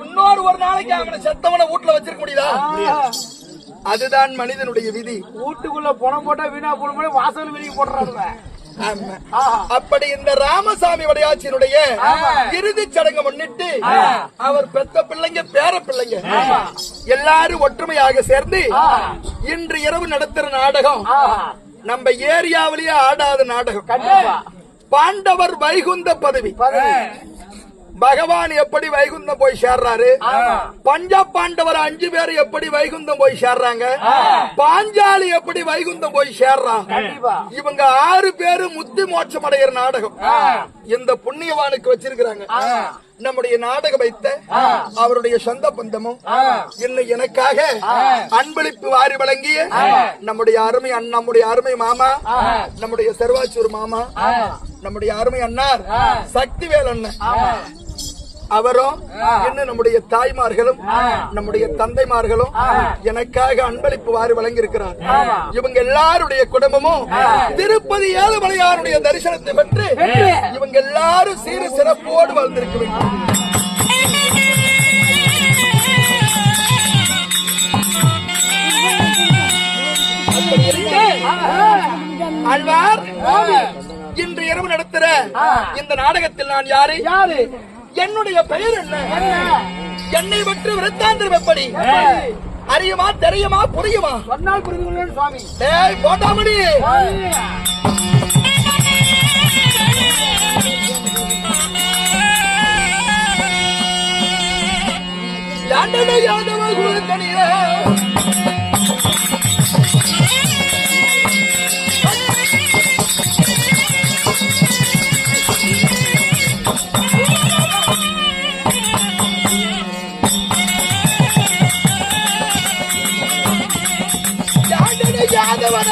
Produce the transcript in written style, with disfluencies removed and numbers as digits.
இன்னொரு ஒரு நாளைக்கு அவனை செத்தவனை வீட்டுல வச்சிருக்க முடியுதா? அதுதான் மனிதனுடைய விதி. வீட்டுக்குள்ள பணம் போட்டா வீணா போன வாசல் வெளியே போடுறாங்க. அப்படி இந்த ராமசாமி வடையாச்சியினுடைய இறுதி சடங்கு முன்னிட்டு அவர் பெத்த பிள்ளைங்க பேர பிள்ளைங்க எல்லாரும் ஒற்றுமையாக சேர்ந்து இன்று இரவு நடத்துற நாடகம் நம்ம ஏரியாவிலேயே ஆடாத நாடகம். பாண்டவர் வைகுந்த பதவி. பகவான் எப்படி வைகுந்தம் போய் சேர்றாரு, பஞ்ச பாண்டவர் 5 பேர் எப்படி வைகுந்தம் போய் சேர்றாங்க, பாஞ்சாலி எப்படி வைகுந்தம் போய் சேர்றான், இவங்க 6 பேரு முத்தி மோட்சம் அடைகிற நாடகம் இந்த புண்ணியவானுக்கு வச்சிருக்கிறாங்க. நம்முடைய நாடகம் வைத்த அவருடைய சொந்த பந்தமும் இன்னும் எனக்காக அன்பளிப்பு வாரி வழங்கிய நம்முடைய அருமை மாமா, நம்முடைய செர்வாச்சூர் மாமா, நம்முடைய அருமை அண்ணார் சக்திவேல் அண்ணன், அவரும் இன்னும் நம்முடைய தாய்மார்களும் நம்முடைய தந்தைமார்களும் எனக்காக அன்பளிப்பு வாரி வழங்கியிருக்கிறார். இவங்க எல்லாருடைய குடும்பமும் திருப்பதி ஏழுமலையாருடைய தரிசனத்தை பெற்று இவங்க எல்லாரும் சீர சிறப்போடு வாழ்ந்திருக்க வேண்டும். ஆழ்வார் இன்று இரவு நடத்துற இந்த நாடகத்தில் நான் யாரு, என்னுடைய பெயர் என்ன, என்னை பற்றி விருத்தாந்தரம் எப்படி அறியுமா, தெரியுமா, புரியுமா? சொன்னால் புரிந்து கொள்ளும் சுவாமி. போட்டாமணி யாதவ குருத்தனில யாதவன